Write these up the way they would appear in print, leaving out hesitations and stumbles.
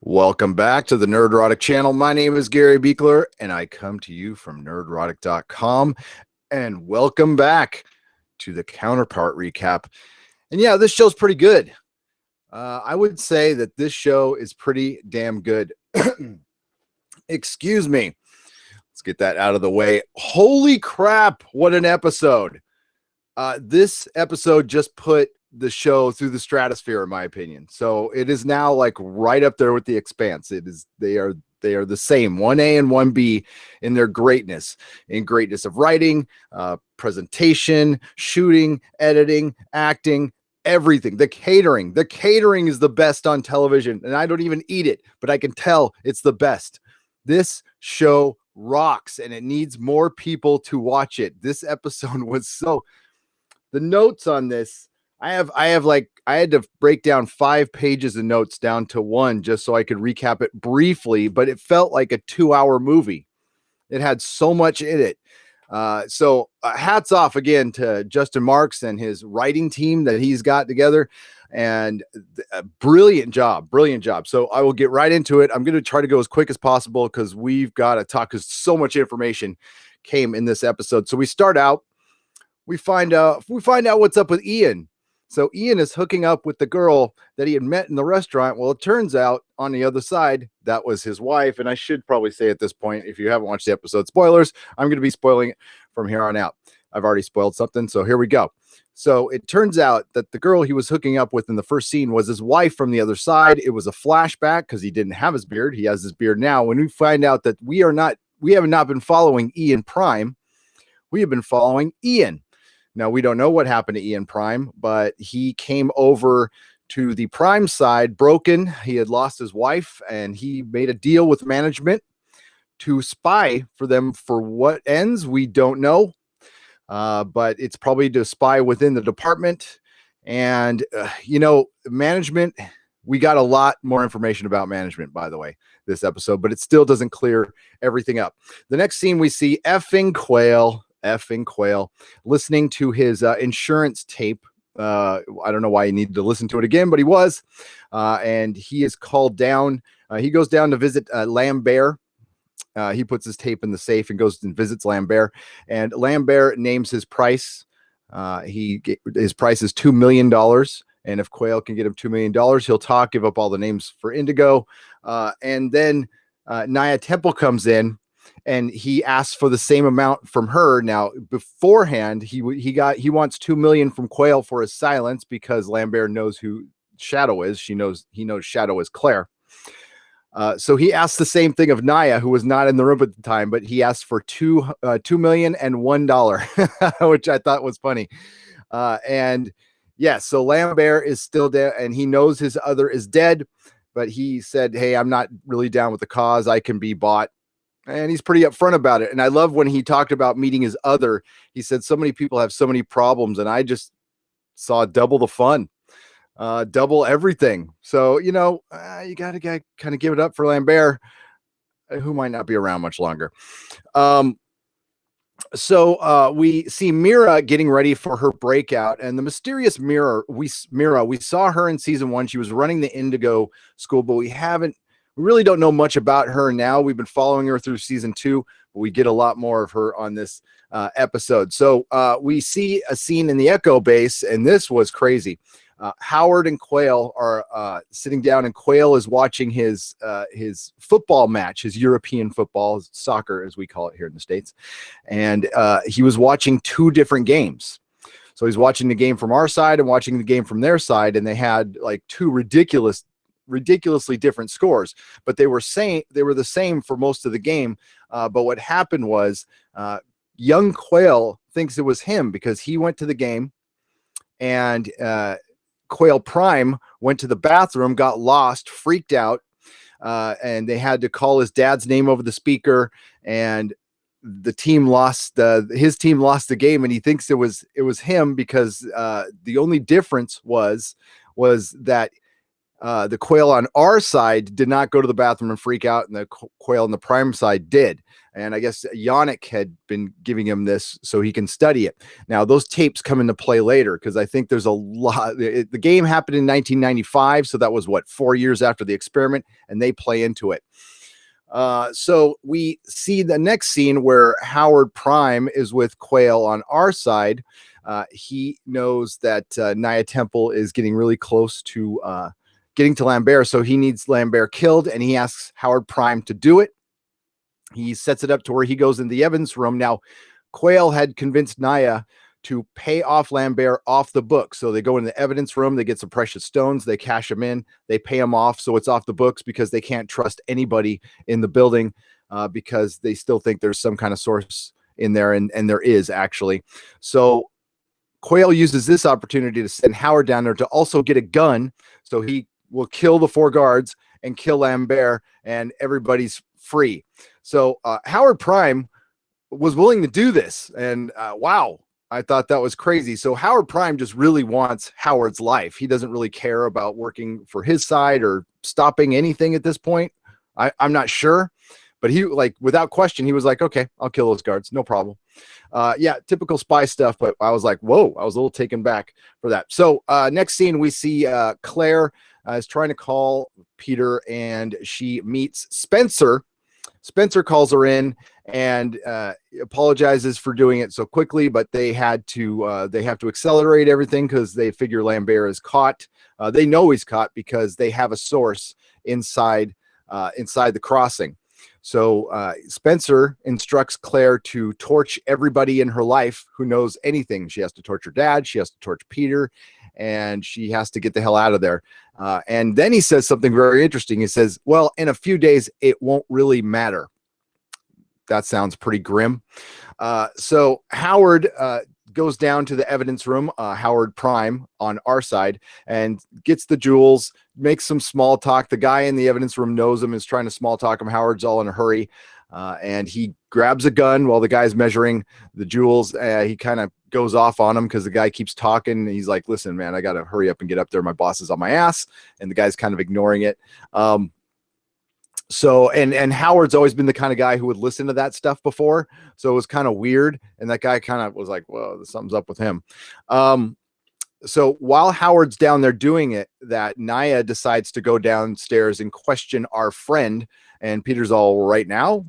Welcome back to the Nerdrotic channel. My name is Gary Beekler, and I come to you from nerdrotic.com. And welcome back to the Counterpart recap. And yeah, this show's pretty good. I would say that this show is pretty damn good. Excuse me. Let's get that out of the way. Holy crap, what an episode. This episode just put the show through the stratosphere, in my opinion. So it is now like right up there with The Expanse. They are the same, 1A and 1B in their greatness, of writing, presentation, shooting, editing, acting, everything. The catering is the best on television, and I don't even eat it, but I can tell it's the best. This show rocks, and it needs more people to watch it. This episode was so. The notes on this, I had to break down 5 pages of notes down to 1 just so I could recap it briefly, but it felt like a 2-hour movie. It had so much in it. So hats off again to Justin Marks and his writing team that he's got together, and brilliant job. So I will get right into it. I'm going to try to go as quick as possible because we've got to talk, because so much information came in this episode. So we start out. We find out what's up with Ian. So Ian is hooking up with the girl that he had met in the restaurant. Well, it turns out on the other side, that was his wife. And I should probably say at this point, if you haven't watched the episode, spoilers, I'm going to be spoiling it from here on out. I've already spoiled something, so here we go. So it turns out that the girl he was hooking up with in the first scene was his wife from the other side. It was a flashback because he didn't have his beard. He has his beard now. When we find out that we have not been following Ian Prime, we have been following Ian. Now, we don't know what happened to Ian Prime, but he came over to the Prime side broken. He had lost his wife, and he made a deal with management to spy for them. For what ends, we don't know. But it's probably to spy within the department. And, management, we got a lot more information about management, by the way, this episode, but it still doesn't clear everything up. The next scene, we see effing Quail listening to his insurance tape. I don't know why he needed to listen to it again, but he was. And he is called down. He goes down to visit Lambeer. He puts his tape in the safe and goes and visits Lambeer. And Lambeer names his price. His price is $2 million. And if Quail can get him $2 million, he'll give up all the names for Indigo. And then Naya Temple comes in, and he asks for the same amount from her. Now, beforehand, he wants $2 million from Quail for his silence, because Lambeer knows who Shadow is. He knows Shadow is Claire. So he asked the same thing of Naya, who was not in the room at the time, but he asked for $2 million and $1, which I thought was funny. And yeah, so Lambeer is still dead, and he knows his other is dead, but he said, "Hey, I'm not really down with the cause. I can be bought." And he's pretty upfront about it. And I love when he talked about meeting his other. He said, so many people have so many problems, and I just saw double the fun, double everything. So, you got to kind of give it up for Lambeer, who might not be around much longer. So we see Mira getting ready for her breakout, and the mysterious Mira, we saw her in season 1. She was running the Indigo school, but we really don't know much about her now. We've been following her through season 2, but we get a lot more of her on this episode. So we see a scene in the Echo base, and this was crazy. Howard and Quail are sitting down, and Quail is watching his football match, his European football, soccer as we call it here in the States. And he was watching 2 different games. So he's watching the game from our side and watching the game from their side, and they had like 2 ridiculously different scores, but they were the same for most of the game. But what happened was young Quail thinks it was him because he went to the game, and Quail Prime went to the bathroom, got lost, freaked out, and they had to call his dad's name over the speaker, and the team lost. His team lost the game, and he thinks it was him because the only difference was that The quail on our side did not go to the bathroom and freak out, and the quail on the prime side did. And I guess Yanik had been giving him this so he can study it. Now, those tapes come into play later because I think there's a lot. The game happened in 1995, so that was what, 4 years after the experiment, and they play into it. So we see the next scene where Howard Prime is with Quail on our side. He knows that Naya Temple is getting really close to getting to Lambeer, so he needs Lambeer killed, and he asks Howard Prime to do it. He sets it up to where he goes in the evidence room. Now, Quail had convinced Naya to pay off Lambeer off the book. So they go in the evidence room, they get some precious stones, they cash them in, they pay him off. So it's off the books because they can't trust anybody in the building because they still think there's some kind of source in there. And there is actually. So Quail uses this opportunity to send Howard down there to also get a gun. So he will kill the 4 guards and kill Lambeer, and everybody's free. So Howard Prime was willing to do this. And wow, I thought that was crazy. So Howard Prime just really wants Howard's life. He doesn't really care about working for his side or stopping anything at this point. I'm not sure, but he, like, without question, he was like, okay, I'll kill those guards. No problem. Yeah, typical spy stuff, but I was like, whoa, I was a little taken back for that. So next scene, we see Claire is trying to call Peter, and she meets Spencer. Spencer calls her in and apologizes for doing it so quickly, but they have to accelerate everything because they figure Lambeer is caught. They know he's caught because they have a source inside the crossing. So Spencer instructs Claire to torch everybody in her life who knows anything. She has to torch her dad, she has to torch Peter, and she has to get the hell out of there. And then he says something very interesting. He says, well, in a few days, it won't really matter. That sounds pretty grim. So Howard goes down to the evidence room, Howard Prime on our side, and gets the jewels, makes some small talk. The guy in the evidence room knows him, is trying to small talk him. Howard's all in a hurry. And he grabs a gun while the guy's measuring the jewels. He kind of goes off on him because the guy keeps talking. He's like, listen, man, I got to hurry up and get up there. My boss is on my ass. And the guy's kind of ignoring it. So, and Howard's always been the kind of guy who would listen to that stuff before. So it was kind of weird. And that guy kind of was like, whoa, something's up with him. So while Howard's down there doing it, that Naya decides to go downstairs and question our friend. And Peter's all, right now?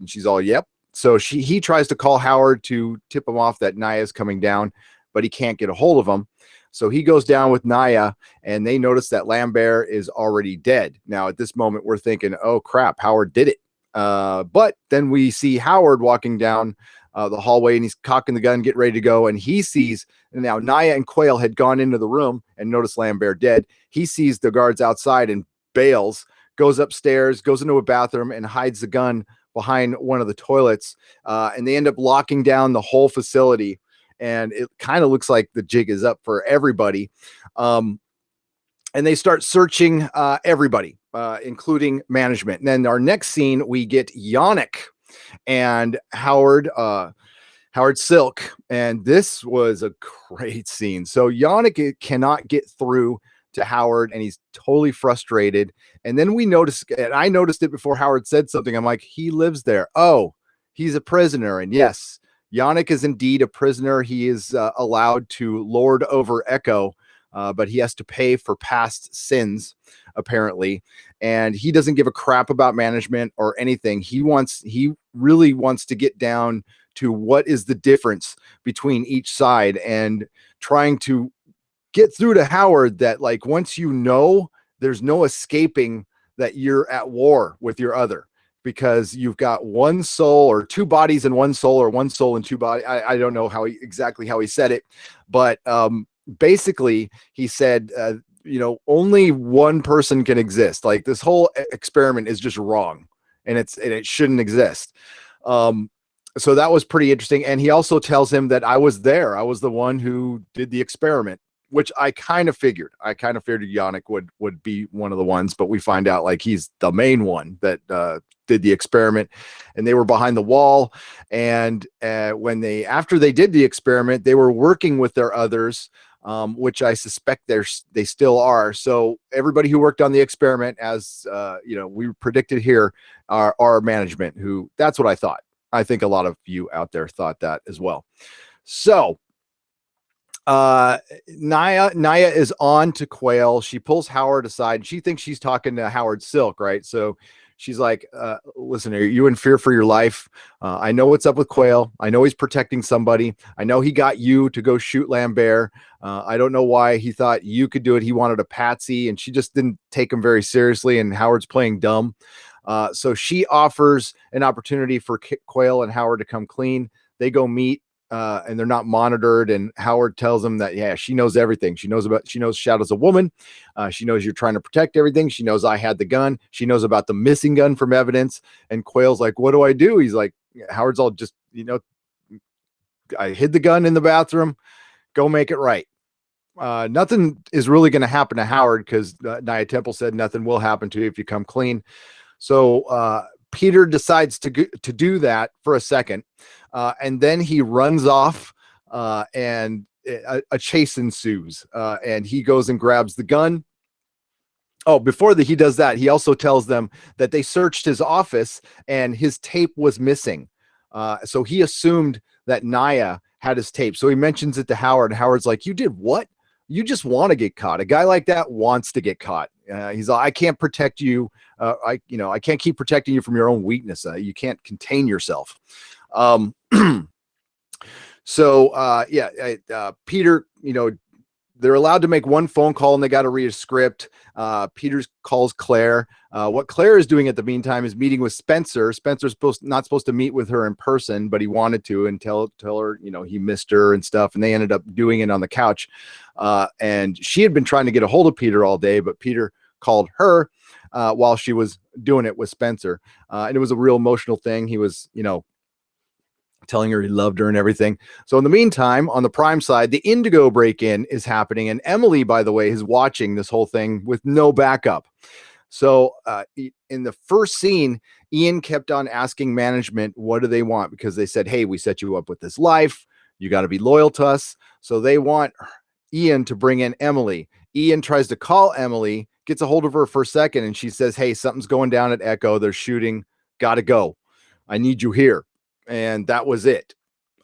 She's all, yep. So he tries to call Howard to tip him off that Naya's coming down, but he can't get a hold of him. So he goes down with Naya, and they notice that Lambeer is already dead. Now, at this moment, we're thinking, oh, crap, Howard did it. But then we see Howard walking down the hallway, and he's cocking the gun, getting ready to go, and he sees, and now Naya and Quail had gone into the room and noticed Lambeer dead. He sees the guards outside and bails, goes upstairs, goes into a bathroom, and hides the gun behind one of the toilets, and they end up locking down the whole facility. And it kind of looks like the jig is up for everybody. And they start searching everybody, including management. And then our next scene, we get Yanik and Howard Silk. And this was a great scene. So Yanik cannot get through to Howard, and he's totally frustrated. And then we notice, and I noticed it before Howard said something. I'm like, he lives there. Oh, he's a prisoner. And yes, Yanik is indeed a prisoner. He is allowed to lord over Echo, but he has to pay for past sins, apparently. And he doesn't give a crap about management or anything. He really wants to get down to what is the difference between each side, and trying to get through to Howard that, like, once you know, there's no escaping that you're at war with your other, because you've got one soul, or two bodies and one soul, or one soul and two bodies. I don't know exactly how he said it, but basically he said, only one person can exist. Like, this whole experiment is just wrong, and it shouldn't exist. So that was pretty interesting. And he also tells him that I was there. I was the one who did the experiment, which I kind of figured. I kind of figured Yanik would be one of the ones, but we find out, like, he's the main one that did the experiment, and they were behind the wall. And after they did the experiment, they were working with their others which I suspect they still are. So everybody who worked on the experiment, as we predicted here, are management. Who that's what I thought. I think a lot of you out there thought that as well. So Naya is on to Quail. She pulls Howard aside. She thinks she's talking to Howard Silk, right? So she's like, listen, are you in fear for your life? I know what's up with Quail. I know he's protecting somebody. I know he got you to go shoot Lambeer. I don't know why he thought you could do it. He wanted a patsy, and she just didn't take him very seriously, and Howard's playing dumb. So she offers an opportunity for Quail and Howard to come clean. They go meet. And they're not monitored. And Howard tells them that, yeah, she knows everything. She knows Shadow's a woman. She knows you're trying to protect everything. She knows I had the gun. She knows about the missing gun from evidence. And Quail's like, what do I do? He's like, Howard's all just, I hid the gun in the bathroom. Go make it right. Nothing is really going to happen to Howard because Naya Temple said nothing will happen to you if you come clean. So Peter decides to do that for a second. And then he runs off and a chase ensues. And he goes and grabs the gun. Oh, before he does that, he also tells them that they searched his office and his tape was missing. So he assumed that Naya had his tape. So he mentions it to Howard. Howard's like, you did what? You just want to get caught. A guy like that wants to get caught. He's like, I can't protect you. I can't keep protecting you from your own weakness. You can't contain yourself. Peter, they're allowed to make one phone call and they got to read a script. Peter calls Claire. What Claire is doing at the meantime is meeting with Spencer. Spencer's not supposed to meet with her in person, but he wanted to and tell her, he missed her and stuff. And they ended up doing it on the couch. And she had been trying to get a hold of Peter all day, but Peter called her while she was doing it with Spencer. And it was a real emotional thing. He was, telling her he loved her and everything. So in the meantime, on the Prime side, the Indigo break-in is happening. And Emily, by the way, is watching this whole thing with no backup. So in the first scene, Ian kept on asking management, what do they want? Because they said, hey, we set you up with this life. You got to be loyal to us. So they want Ian to bring in Emily. Ian tries to call Emily, gets a hold of her for a second, and she says, hey, something's going down at Echo. They're shooting. Got to go. I need you here. And that was it.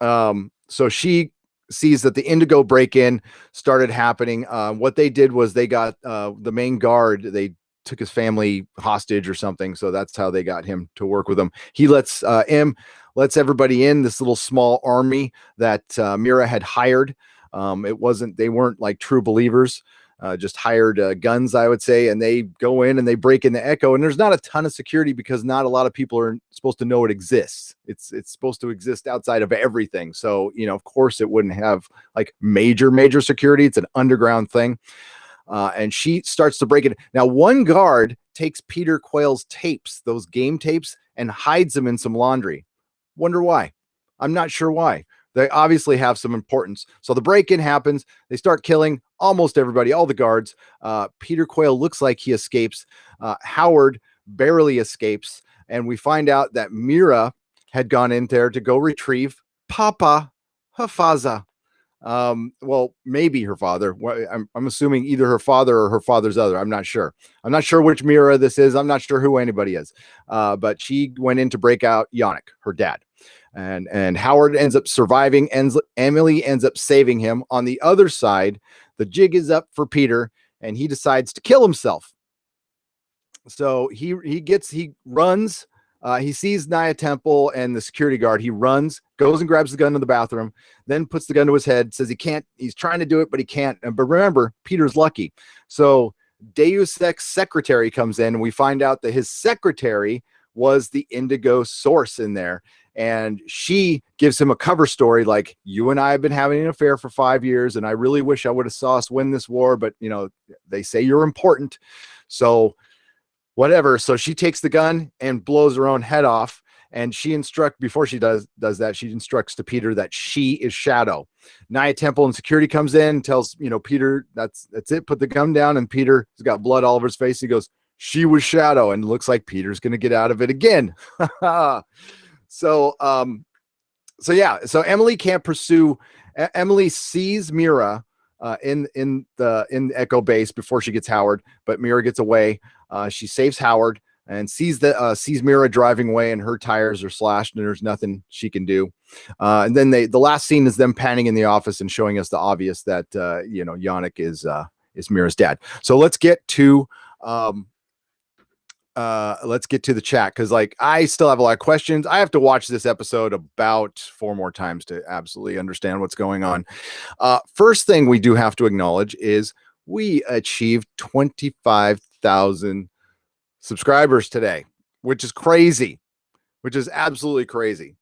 So she sees that the Indigo break-in started happening. What they did was they got the main guard. They took his family hostage or something. So that's how they got him to work with them. He lets everybody in, this little small army that Mira had hired. They weren't like true believers. Just hired guns, I would say, and they go in and they break in the Echo. And there's not a ton of security because not a lot of people are supposed to know it exists. It's supposed to exist outside of everything. So, of course it wouldn't have like major security. It's an underground thing. And she starts to break it. Now, one guard takes Peter Quayle's tapes, those game tapes, and hides them in some laundry. Wonder why? I'm not sure why. They obviously have some importance. So the break-in happens. They start killing almost everybody, all the guards. Peter Quayle looks like he escapes. Howard barely escapes. And we find out that Mira had gone in there to go retrieve Papa Hafaza. Well, maybe her father. I'm assuming either her father or her father's other. I'm not sure. I'm not sure which Mira this is. I'm not sure who anybody is. But she went in to break out Yanik, her dad. And Howard ends up surviving. Emily ends up saving him. On the other side, the jig is up for Peter, and he decides to kill himself. So he runs. He sees Naya Temple and the security guard. He runs, goes and grabs the gun in the bathroom, then puts the gun to his head, says he can't. He's trying to do it, but he can't. But remember, Peter's lucky. So Deus Ex secretary comes in, and we find out that his secretary was the Indigo source in there. And she gives him a cover story like, you and I have been having an affair for 5 years, and I really wish I would have saw us win this war, but they say you're important. So whatever. So she takes the gun and blows her own head off. And she before she does that, she instructs to Peter that she is Shadow. Naya Temple and security comes in, tells, Peter, that's it. Put the gun down. And Peter has got blood all over his face. He goes, she was Shadow. And looks like Peter's going to get out of it again. So Emily can't pursue. Emily sees Mira in Echo Base before she gets Howard, but Mira gets away. She saves Howard and sees Mira driving away, and her tires are slashed, and there's nothing she can do. And then the last scene is them panning in the office and showing us the obvious that Yanik is Mira's dad. So let's get to the chat, because like I still have a lot of questions. I have to watch this episode about 4 more times to absolutely understand what's going on. First thing we do have to acknowledge is we achieved 25,000 subscribers today, which is crazy, which is absolutely crazy.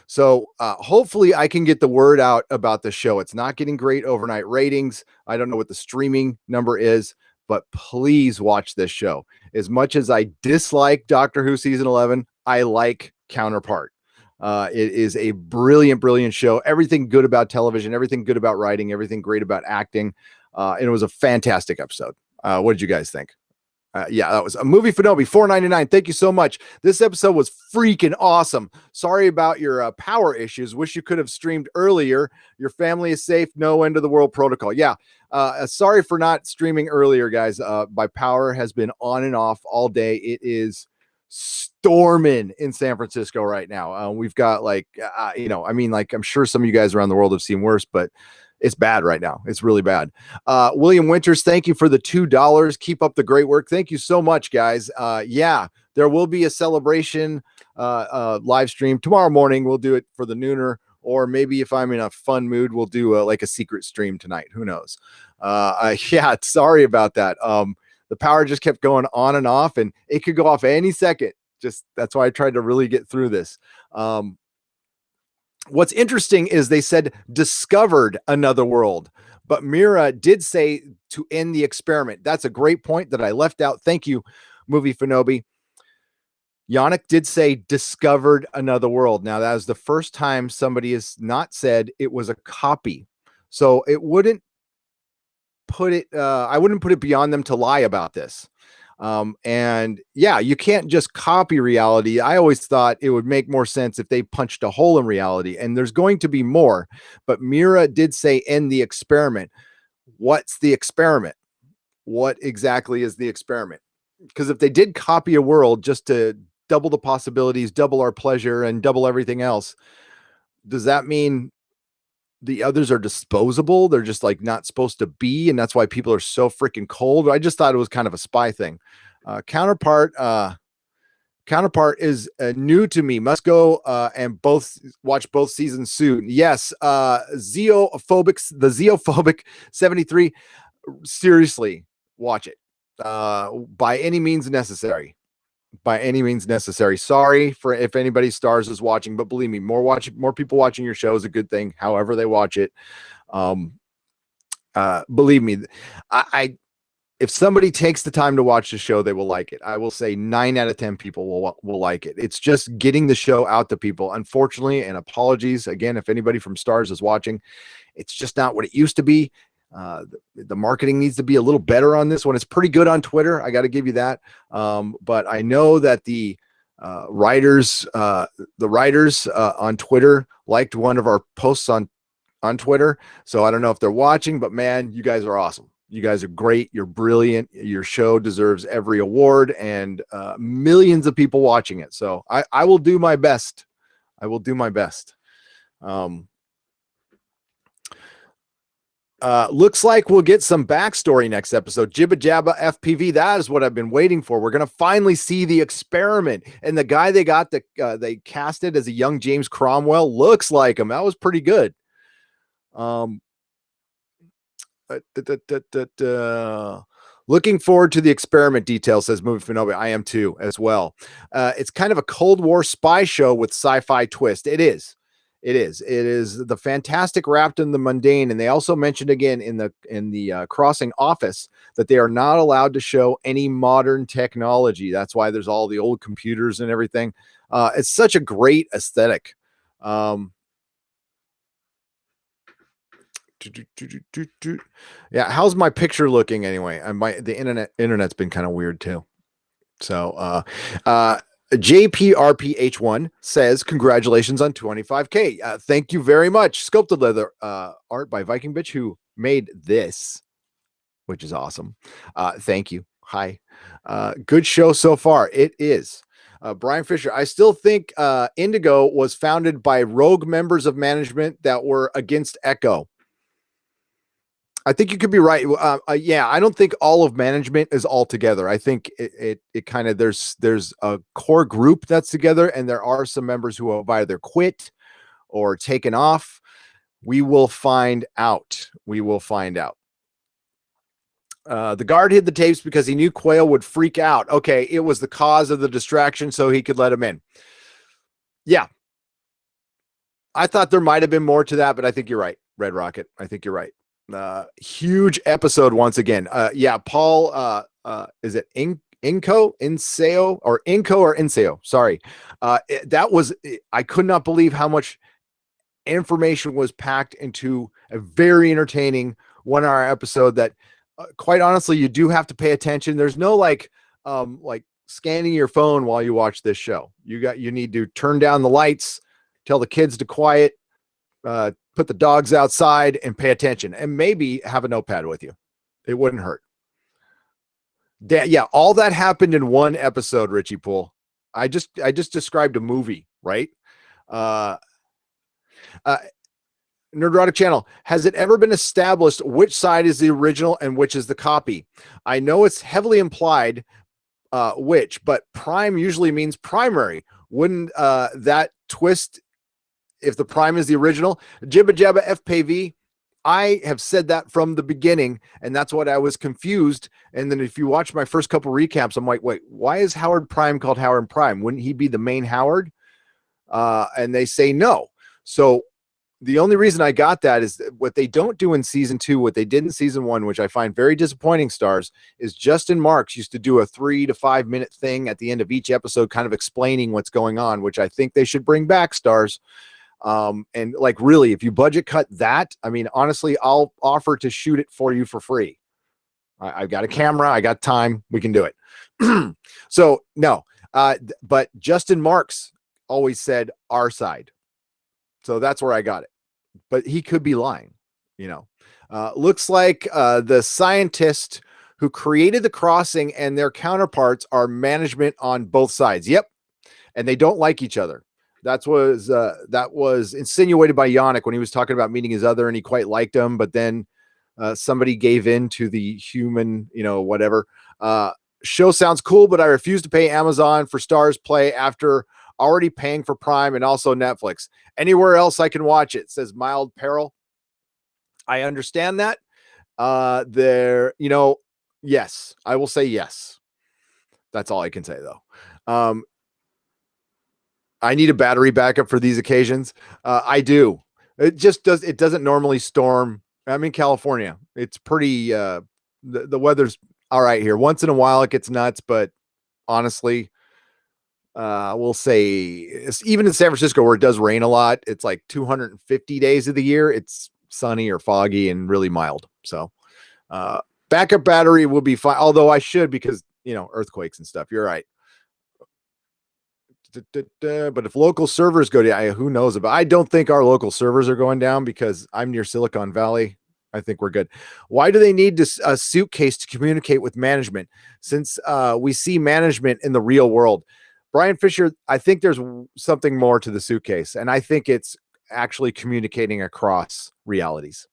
So hopefully I can get the word out about the show. It's not getting great overnight ratings. I don't know what the streaming number is, but please watch this show. As much as I dislike Doctor Who season 11, I like Counterpart. It is a brilliant, brilliant show. Everything good about television, everything good about writing, everything great about acting. And it was a fantastic episode. What did you guys think? Yeah, that was a movie Finobi, $4.99. Thank you so much. This episode was freaking awesome. Sorry about your power issues. Wish you could have streamed earlier. Your family is safe. No end of the world protocol. Yeah. Sorry for not streaming earlier, guys. My power has been on and off all day. It is storming in San Francisco right now. We've got like, I'm sure some of you guys around the world have seen worse, but it's bad right now. It's really bad. William Winters, thank you for the $2. Keep up the great work. Thank you so much, guys. Yeah, there will be a celebration live stream tomorrow morning. We'll do it for the nooner, or maybe if I'm in a fun mood, we'll do like a secret stream tonight. Who knows? Yeah, sorry about that. The power just kept going on and off, and it could go off any second. Just that's why I tried to really get through this. What's interesting is they said discovered another world, but Mira did say to end the experiment. That's a great point that I left out. Thank you, Movie Finobi. Yanik did say discovered another world. Now, that is the first time somebody has not said it was a copy. So it wouldn't put it, I wouldn't put it beyond them to lie about this. And yeah, you can't just copy reality. I always thought it would make more sense if they punched a hole in reality, and there's going to be more, but Mira did say end the experiment. What's the experiment? What exactly is the experiment? Because if they did copy a world just to double the possibilities, double our pleasure, and double everything else, does that mean the others are disposable? They're just like not supposed to be, and that's why people are so freaking cold. I just thought it was kind of a spy thing. Counterpart is new to me. Must go and watch both seasons soon. Yes, the Zeophobic 73. Seriously, watch it by any means necessary. By any means necessary. Sorry for if anybody Starz is watching, but believe me, more people watching your show is a good thing. However they watch it, believe me, if somebody takes the time to watch the show, they will like it. I will say 9 out of 10 people will like it. It's just getting the show out to people. Unfortunately, and apologies again if anybody from Starz is watching, it's just not what it used to be. The marketing needs to be a little better on this one. It's pretty good on Twitter. I got to give you that. But I know that the writers on Twitter liked one of our posts on Twitter. So I don't know if they're watching, but man, you guys are awesome. You guys are great. You're brilliant. Your show deserves every award, and millions of people watching it. So I will do my best. I will do my best. Looks like we'll get some backstory next episode. Jibba Jabba FPV. That is what I've been waiting for. We're going to finally see the experiment. And the guy they casted as a young James Cromwell looks like him. That was pretty good. Looking forward to the experiment details, says Movie Finobi. I am too, as well. It's kind of a Cold War spy show with sci-fi twist. It is. It is the fantastic wrapped in the mundane. And they also mentioned again in the Crossing office that they are not allowed to show any modern technology. That's why there's all the old computers and everything. It's such a great aesthetic. Yeah, how's my picture looking anyway? The internet's been kind of weird too. So JPRPH1 says, congratulations on 25K. Thank you very much. Sculpted leather art by Viking Bitch, who made this, which is awesome. Thank you. Hi. Good show so far. It is. Brian Fisher, I still think Indigo was founded by rogue members of management that were against Echo. I think you could be right. Yeah, I don't think all of management is all together. I think it kind of there's a core group that's together, and there are some members who have either quit or taken off. We will find out. We will find out. The guard hid the tapes because he knew Quail would freak out. Okay, it was the cause of the distraction, so he could let him in. Yeah. I thought there might have been more to that, but I think you're right, Red Rocket. I think you're right. Huge episode once again. Yeah, Paul, is it Inseo or Inseo? Sorry. That was, I could not believe how much information was packed into a very entertaining 1 hour episode that quite honestly, you do have to pay attention. There's no like scanning your phone while you watch this show. You need to turn down the lights, tell the kids to quiet, put the dogs outside and pay attention, and maybe have a notepad with you. It wouldn't hurt. Yeah, all that happened in one episode, Richie Poole. I just described a movie, right? Nerdrotic Channel, has it ever been established which side is the original and which is the copy? I know it's heavily implied which, but prime usually means primary. Wouldn't that twist if the prime is the original? Jibba Jabba FPV, I have said that from the beginning, and that's what I was confused. And then if you watch my first couple recaps, I'm like, wait, why is Howard Prime called Howard Prime? Wouldn't he be the main Howard? And they say no. So the only reason I got that is what they don't do in season 2, what they did in season 1, which I find very disappointing, Starz, is Justin Marks used to do a 3 to 5 minute thing at the end of each episode, kind of explaining what's going on, which I think they should bring back, Starz. And like, really, if you budget cut that, I mean, honestly, I'll offer to shoot it for you for free. I've got a camera, I got time, we can do it. So no, but Justin Marks always said our side. So that's where I got it. But he could be lying, you know. Looks like the scientist who created the crossing and their counterparts are management on both sides. Yep. And they don't like each other. That was insinuated by Yanik when he was talking about meeting his other, and he quite liked him, but then somebody gave in to the human, you know, whatever. Show sounds cool, but I refuse to pay Amazon for Starz Play after already paying for Prime and also Netflix. Anywhere else I can watch it, says Mild Peril. I understand that. There, you know, yes, I will say yes. That's all I can say though. I need a battery backup for these occasions. I do. It doesn't normally storm. I'm in California. It's pretty, the weather's all right here. Once in a while it gets nuts, but honestly, we'll say even in San Francisco where it does rain a lot, it's like 250 days of the year. It's sunny or foggy and really mild. So, backup battery will be fine. Although I should, because, you know, earthquakes and stuff. You're right. But if local servers go down, who knows about, I don't think our local servers are going down because I'm near Silicon Valley. I think we're good. Why do they need a suitcase to communicate with management since we see management in the real world? Brian Fisher, I think there's something more to the suitcase, and I think it's actually communicating across realities.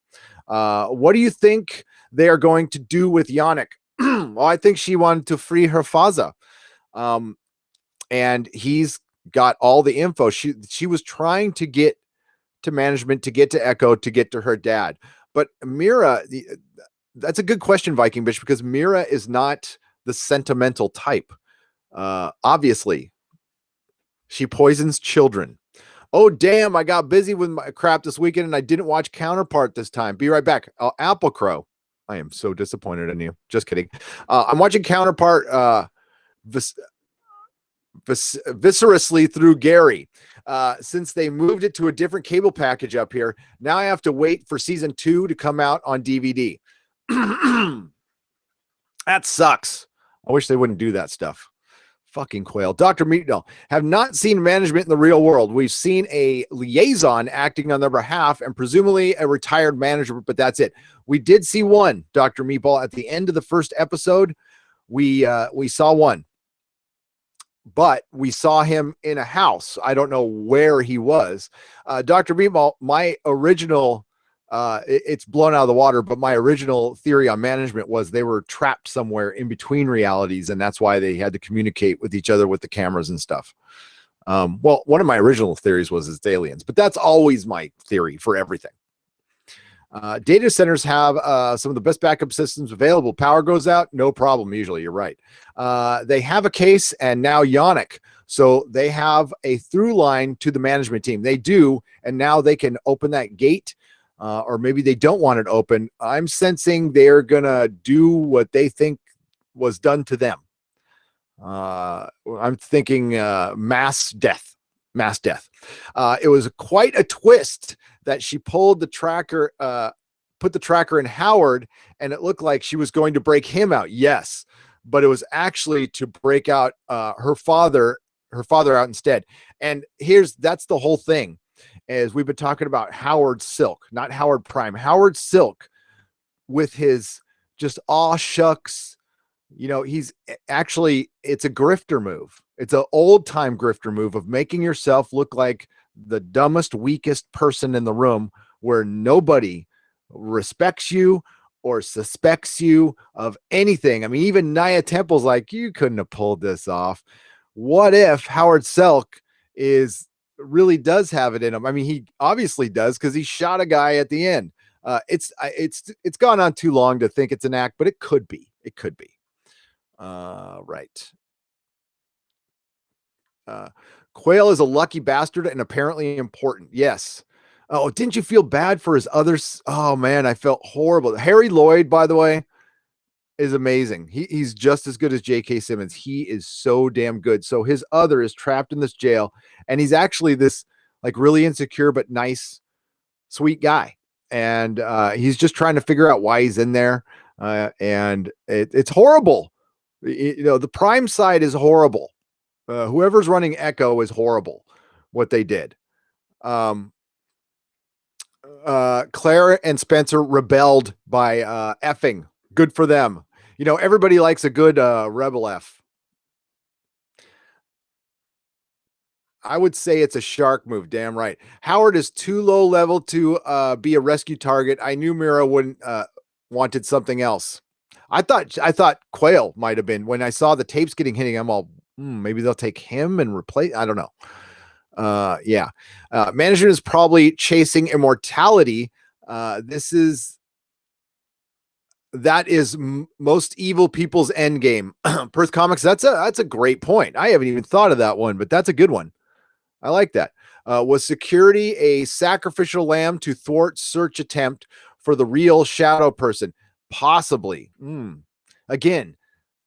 What do you think they are going to do with Yanik? Well, I think she wanted to free her father. And he's got all the info. She was trying to get to management, to get to Echo, to get to her dad. But Mira, that's a good question, Viking Bitch, because Mira is not the sentimental type. Obviously, she poisons children. Oh, damn, I got busy with my crap this weekend and I didn't watch Counterpart this time. Be right back. Apple Crow. I am so disappointed in you. Just kidding. I'm watching Counterpart viscerously through Gary. Since they moved it to a different cable package up here, now I have to wait for season 2 to come out on DVD. That sucks. I wish they wouldn't do that stuff. Fucking Quail. Dr. Meatball, have not seen management in the real world. We've seen a liaison acting on their behalf and presumably a retired manager, but that's it. We did see one, Dr. Meatball, at the end of the first episode. We saw one, but we saw him in a house. I don't know where he was. Dr. Meatball, my original it's blown out of the water, but my original theory on management was they were trapped somewhere in between realities, and that's why they had to communicate with each other with the cameras and stuff. Well, one of my original theories was it's aliens, but that's always my theory for everything. Data centers have some of the best backup systems available. Power goes out, no problem. Usually, you're right. They have a case, and now Yanik. So they have a through line to the management team. They do, and now they can open that gate. Or maybe they don't want it open. I'm sensing they're going to do what they think was done to them. I'm thinking mass death. It was quite a twist that she pulled the tracker, put the tracker in Howard, and it looked like she was going to break him out. Yes, but it was actually to break out her father out instead. And that's the whole thing. As we've been talking about Howard Silk, not Howard Prime, Howard Silk with his just aw shucks, he's actually, it's a grifter move. It's an old time grifter move of making yourself look like the dumbest, weakest person in the room where nobody respects you or suspects you of anything. I mean, even Nia Temple's like, you couldn't have pulled this off. What if Howard Silk really does have it in him? I mean, he obviously does, because he shot a guy at the end. It's gone on too long to think it's an act, but it could be. Right. Quail is a lucky bastard and apparently important. Yes. Oh, didn't you feel bad for his others? Oh man, I felt horrible. Harry Lloyd, by the way, is amazing. He's just as good as J.K. Simmons. He is so damn good. So his other is trapped in this jail, and he's actually this like really insecure but nice, sweet guy. And he's just trying to figure out why he's in there. And it's horrible. The Prime side is horrible. Whoever's running Echo is horrible. What they did. Claire and Spencer rebelled by effing. Good for them. Everybody likes a good rebel F. I would say it's a shark move. Damn right. Howard is too low level to be a rescue target. I knew Mira wouldn't wanted something else. I thought Quail might have been. When I saw the tapes getting hitting, I'm all, maybe they'll take him and replace. I don't know. Yeah. Management is probably chasing immortality. That is most evil people's end game. Perth Comics, that's a great point. I haven't even thought of that one, but that's a good one. I like that. Was security a sacrificial lamb to thwart search attempt for the real shadow person? Possibly. Again,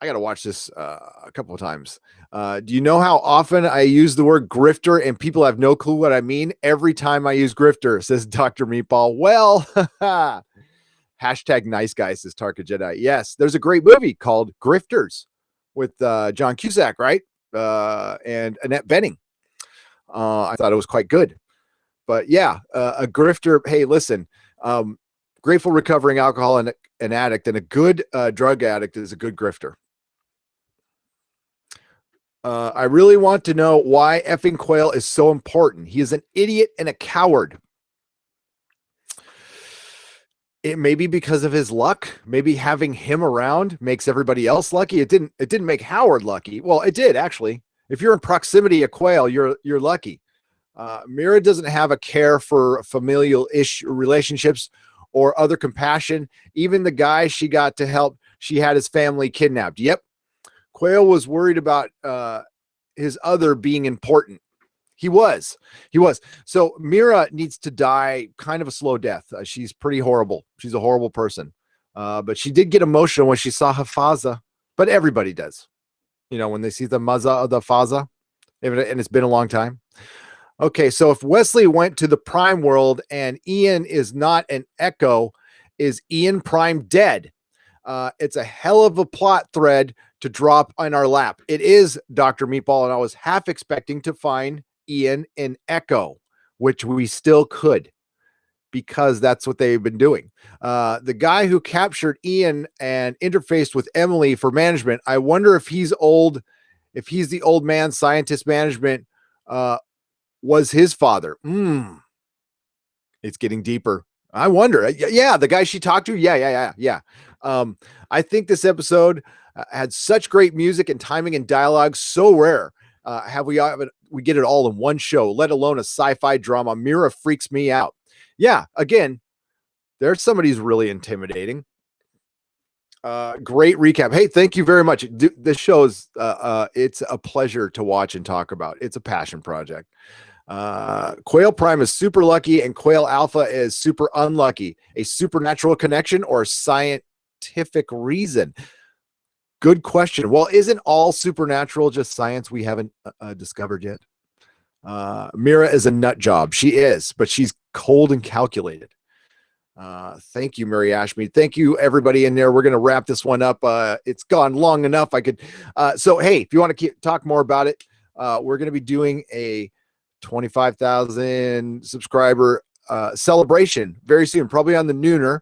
I got to watch this a couple of times. Do you know how often I use the word grifter and people have no clue what I mean? Every time I use grifter, says Dr. Meatball. Well, hashtag nice guy, says Tarka Jedi. Yes, there's a great movie called Grifters with John Cusack, right? And Annette Bening. I thought it was quite good. But yeah, a grifter. Hey, listen, grateful recovering alcohol and an addict, and a good drug addict is a good grifter. I really want to know why effing Quail is so important. He is an idiot and a coward. It may be because of his luck. Maybe having him around makes everybody else lucky. It didn't make Howard lucky. Well, it did actually. If you're in proximity of Quail, you're lucky. Mira doesn't have a care for familial-ish relationships or other compassion. Even the guy she got to help, she had his family kidnapped. Yep. Quail was worried about his other being important. He was. So Mira needs to die kind of a slow death. She's pretty horrible. She's a horrible person. But she did get emotional when she saw Hafaza. But everybody does. When they see the Maza of the Faza. And it's been a long time. Okay, so if Wesley went to the Prime world and Ian is not an Echo, is Ian Prime dead? It's a hell of a plot thread to drop on our lap. It is Dr. Meatball, and I was half expecting to find Ian in Echo, which we still could, because that's what they've been doing. The guy who captured Ian and interfaced with Emily for management, I wonder if he's the old man scientist management was his father. It's getting deeper. I wonder. Yeah, the guy she talked to. Yeah. I think this episode had such great music and timing and dialogue, so rare. We get it all in one show, let alone a sci-fi drama. Mira freaks me out. Yeah, again, there's somebody who's really intimidating. Great recap. Hey, thank you very much. This show is it's a pleasure to watch and talk about. It's a passion project. Quail Prime is super lucky and Quail Alpha is super unlucky. A supernatural connection or scientific reason? Good question. Well, isn't all supernatural just science we haven't discovered yet? Mira is a nut job. She is, but she's cold and calculated. Thank you, Mary Ashmead. Thank you, everybody in there. We're going to wrap this one up. It's gone long enough. So, hey, if you want to talk more about it, we're going to be doing a 25,000 subscriber celebration very soon, probably on the Nooner.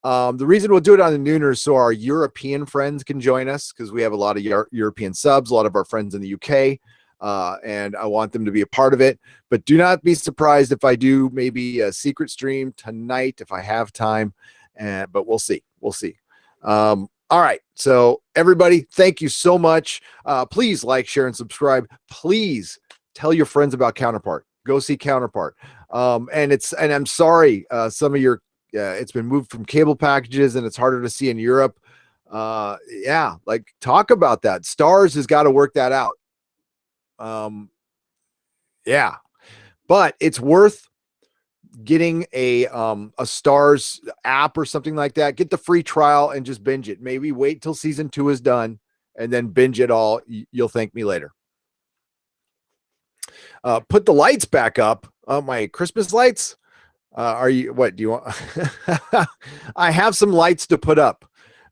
The reason we'll do it on the Nooner is so our European friends can join us, because we have a lot of European subs, a lot of our friends in the UK, and I want them to be a part of it. But do not be surprised if I do maybe a secret stream tonight if I have time, but we'll see. All right, so everybody, thank you so much. Please like, share, and subscribe. Please tell your friends about Counterpart. Go see Counterpart. And I'm sorry, some of your it's been moved from cable packages and it's harder to see in Europe. Yeah, like talk about that. Starz has got to work that out. Yeah, but it's worth getting a Starz app or something like that. Get the free trial and just binge it. Maybe wait till season 2 is done and then binge it all. You'll thank me later. Put the lights back up. My Christmas lights. Do you want? I have some lights to put up,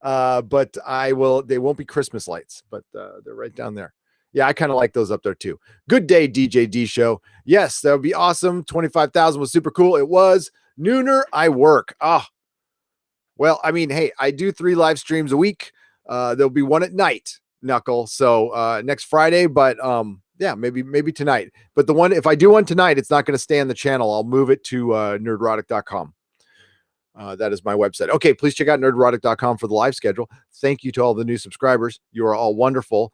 but they won't be Christmas lights, but they're right down there. Yeah, I kind of like those up there too. Good day, DJ D Show. Yes, that would be awesome. 25,000 was super cool. It was. Nooner, I work. Well, I mean, hey, I do 3 live streams a week. There'll be one at night, Knuckle. So next Friday, but yeah, maybe tonight. But if I do one tonight, it's not going to stay on the channel. I'll move it to nerdrotic.com. That is my website. Okay, please check out nerdrotic.com for the live schedule. Thank you to all the new subscribers. You are all wonderful.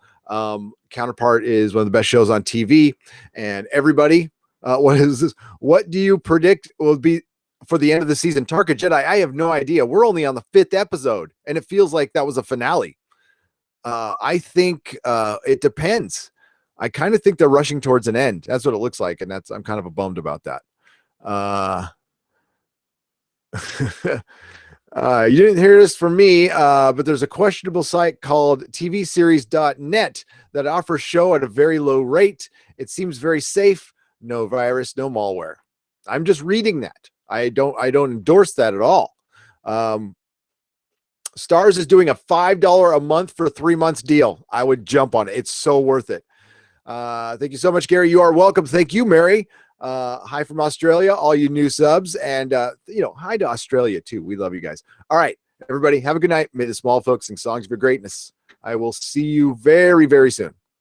Counterpart is one of the best shows on TV. And everybody, what is this? What do you predict will be for the end of the season? Tarka Jedi, I have no idea. We're only on the 5th episode, and it feels like that was a finale. I think it depends. I kind of think they're rushing towards an end. That's what it looks like, and I'm kind of bummed about that. You didn't hear this from me, but there's a questionable site called tvseries.net that offers show at a very low rate. It seems very safe. No virus, no malware. I'm just reading that. I don't endorse that at all. Starz is doing a $5 a month for 3 months deal. I would jump on it. It's so worth it. Thank you so much, Gary. You are welcome. Thank you, Mary. Hi from Australia, all you new subs, and hi to Australia too. We love you guys. All right, everybody, have a good night. May the small folks sing songs of your greatness. I will see you very, very soon.